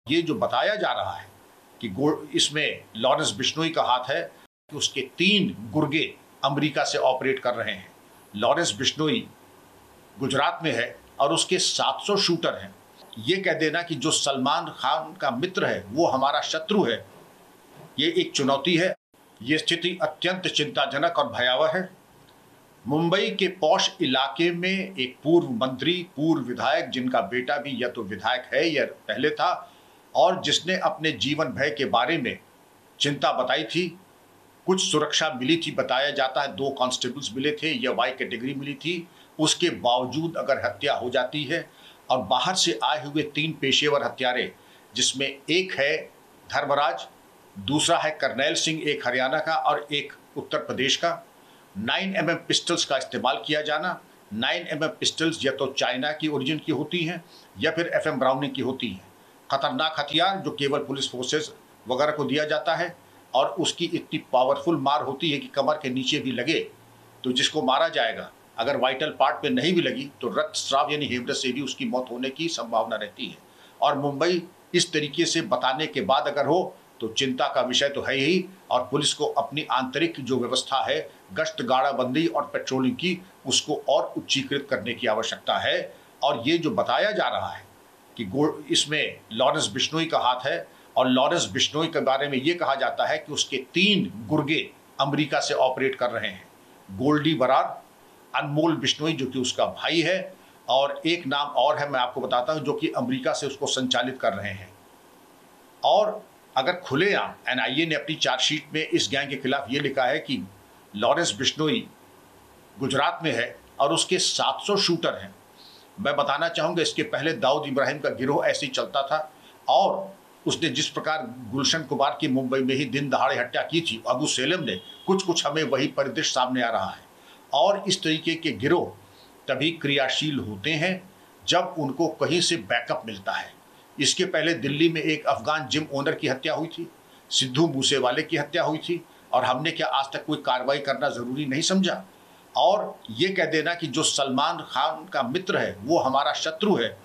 ये जो बताया जा रहा है कि इसमें लॉरेंस बिश्नोई का हाथ है कि उसके 3 गुर्गे अमेरिका से ऑपरेट कर रहे हैं। लॉरेंस बिश्नोई गुजरात में है और उसके 700 शूटर हैं। ये कह देना कि जो सलमान खान का मित्र है वो हमारा शत्रु है, ये एक चुनौती है। ये स्थिति अत्यंत चिंताजनक और भयावह है। मुंबई के पॉश इलाके में एक पूर्व मंत्री, पूर्व विधायक, जिनका बेटा भी या तो विधायक है या पहले था, और जिसने अपने जीवन भय के बारे में चिंता बताई थी। कुछ सुरक्षा मिली थी, बताया जाता है 2 कांस्टेबल्स मिले थे या वाई कैटेगरी मिली थी। उसके बावजूद अगर हत्या हो जाती है और बाहर से आए हुए 3 पेशेवर हत्यारे, जिसमें एक है धर्मराज, दूसरा है करनैल सिंह, एक हरियाणा का और एक उत्तर प्रदेश का, 9mm पिस्टल्स का इस्तेमाल किया जाना। 9mm पिस्टल्स या तो चाइना की ओरिजिन की होती हैं या फिर FM ब्राउनिंग की होती हैं। खतरनाक हथियार जो केवल पुलिस फोर्सेस वगैरह को दिया जाता है, और उसकी इतनी पावरफुल मार होती है कि कमर के नीचे भी लगे तो जिसको मारा जाएगा, अगर वाइटल पार्ट पे नहीं भी लगी तो रक्तस्राव यानी हेमरेज से भी उसकी मौत होने की संभावना रहती है। और मुंबई इस तरीके से बताने के बाद अगर हो तो चिंता का विषय तो है ही, और पुलिस को अपनी आंतरिक जो व्यवस्था है, गश्त गाड़ाबंदी और पेट्रोलिंग की, उसको और उच्चीकृत करने की आवश्यकता है। और ये जो बताया जा रहा है कि इसमें लॉरेंस बिश्नोई का हाथ है, और लॉरेंस बिश्नोई के बारे में ये कहा जाता है कि उसके 3 गुर्गे अमेरिका से ऑपरेट कर रहे हैं। गोल्डी बरार, अनमोल बिश्नोई जो कि उसका भाई है, और एक नाम और है मैं आपको बताता हूं जो कि अमेरिका से उसको संचालित कर रहे हैं। और अगर खुलेआम NIA ने अपनी चार्जशीट में इस गैंग के खिलाफ ये लिखा है कि लॉरेंस बिश्नोई गुजरात में है और उसके 700 शूटर हैं। मैं बताना चाहूँगा इसके पहले दाऊद इब्राहिम का गिरोह ऐसे ही चलता था, और उसने जिस प्रकार गुलशन कुमार की मुंबई में ही दिन दहाड़े हत्या की थी अबू सेलम ने, कुछ हमें वही परिदृश्य सामने आ रहा है। और इस तरीके के गिरोह तभी क्रियाशील होते हैं जब उनको कहीं से बैकअप मिलता है। इसके पहले दिल्ली में एक अफगान जिम ओनर की हत्या हुई थी, सिद्धू मूसेवाले की हत्या हुई थी, और हमने क्या आज तक कोई कार्रवाई करना ज़रूरी नहीं समझा। और ये कह देना कि जो सलमान खान का मित्र है वो हमारा शत्रु है,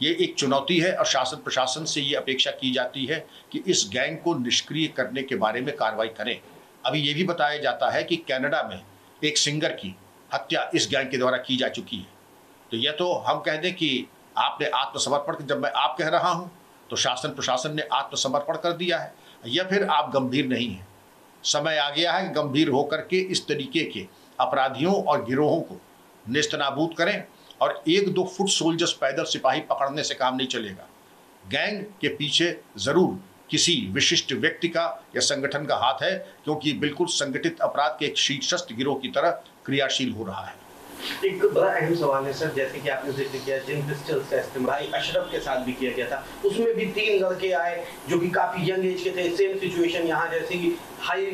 ये एक चुनौती है। और शासन प्रशासन से ये अपेक्षा की जाती है कि इस गैंग को निष्क्रिय करने के बारे में कार्रवाई करें। अभी ये भी बताया जाता है कि कनाडा में एक सिंगर की हत्या इस गैंग के द्वारा की जा चुकी है। तो यह तो हम कह दें कि आपने आत्मसमर्पण, जब मैं आप कह रहा हूँ तो शासन प्रशासन ने आत्मसमर्पण कर दिया है, या फिर आप गंभीर नहीं हैं। समय आ गया है कि गंभीर होकर के इस तरीके के अपराधियों और गिरोहों को नेस्तनाबूद करें। और 1-2 फुट सोल्जर्स पैदल सिपाही पकड़ने से काम नहीं चलेगा। गैंग के पीछे ज़रूर किसी विशिष्ट व्यक्ति का या संगठन का हाथ है, क्योंकि बिल्कुल संगठित अपराध के एक शीर्षस्थ गिरोह की तरह क्रियाशील हो रहा है। एक बड़ा अहम सवाल है सर, जैसे कि आपने जिक्र किया जिन पिस्टल्स का इस्तेमाल अशरफ के साथ भी किया गया था, उसमें भी 3 लड़के आए जो कि काफी यंग एज के थे। सेम सिचुएशन यहाँ, जैसे कि हाई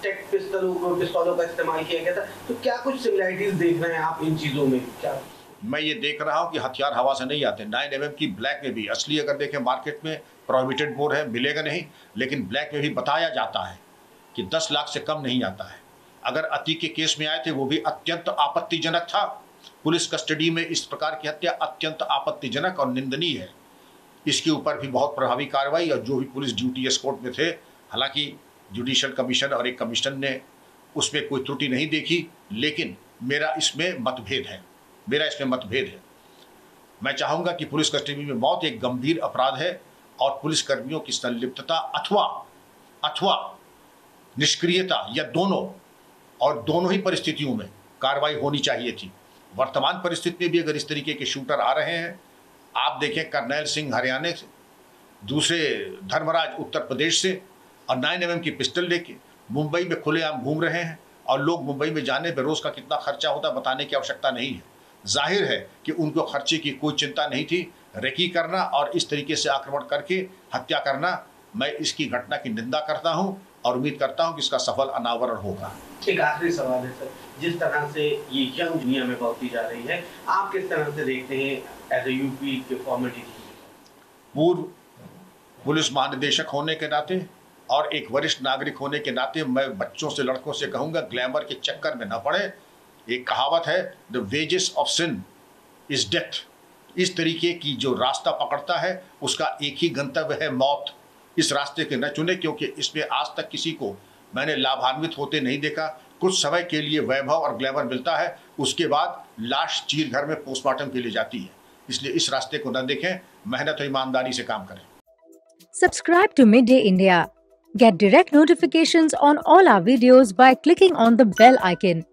टेक पिस्तौलों का इस्तेमाल किया गया था। तो क्या कुछ सिमिलरिटीज देख रहे हैं आप इन चीजों में? क्या मैं ये देख रहा हूँ कि हथियार हवा से नहीं आते। 9mm की ब्लैक में भी, असली अगर देखें मार्केट में प्रोहिबिटेड बोर्ड है, मिलेगा नहीं, लेकिन ब्लैक में भी बताया जाता है कि 10 लाख से कम नहीं आता है। अगर अतीक के केस में आए थे वो भी अत्यंत आपत्तिजनक था। पुलिस कस्टडी में इस प्रकार की हत्या अत्यंत आपत्तिजनक और निंदनीय है। इसके ऊपर भी बहुत प्रभावी कार्रवाई, और जो भी पुलिस ड्यूटी एस्कॉर्ट में थे, हालांकि जुडिशल कमीशन और एक कमीशन ने उसमें कोई त्रुटि नहीं देखी, लेकिन मेरा इसमें मतभेद है। मैं चाहूँगा कि पुलिस कस्टडी में मौत एक गंभीर अपराध है, और पुलिस कर्मियों की संलिप्तता अथवा निष्क्रियता या दोनों ही परिस्थितियों में कार्रवाई होनी चाहिए थी। वर्तमान परिस्थिति में भी अगर इस तरीके के शूटर आ रहे हैं, आप देखें करनैल सिंह हरियाणा से, दूसरे धर्मराज उत्तर प्रदेश से, और 9mm की पिस्टल लेके मुंबई में खुलेआम घूम रहे हैं, और लोग मुंबई में जाने पर रोज़ का कितना खर्चा होता है बताने की आवश्यकता नहीं है। जाहिर है कि उनको खर्चे की कोई चिंता नहीं थी। रेकी करना और इस तरीके से आक्रमण करके हत्या करना, मैं इसकी घटना की निंदा करता हूं और उम्मीद करता हूं कि इसका सफल अनावरण होगा। एक आखिरी सवाल है सर, जिस तरह से ये यंग दुनिया में बढ़ती जा रही है, आप किस तरह से देखते हैं एज ए यूपी के फॉर्मर डीजीपी? पूर्व पुलिस महानिदेशक होने के नाते और एक वरिष्ठ नागरिक होने के नाते मैं बच्चों से, लड़कों से कहूँगा, ग्लैमर के चक्कर में न पड़े। एक कहावत है, the wages of sin is death, इस तरीके की जो रास्ता पकड़ता है उसका एक ही गंतव्य है मौत। इस रास्ते के न चुने, क्योंकि इसमें आज तक किसी को मैंने लाभान्वित होते नहीं देखा। कुछ समय के लिए वैभव और ग्लैमर मिलता है, उसके बाद लाश चीर घर में पोस्टमार्टम के लिए जाती है। इसलिए इस रास्ते को न देखें, मेहनत और ईमानदारी से काम करें। Subscribe to Midday India. Get direct notifications on all our videos by clicking on the bell icon.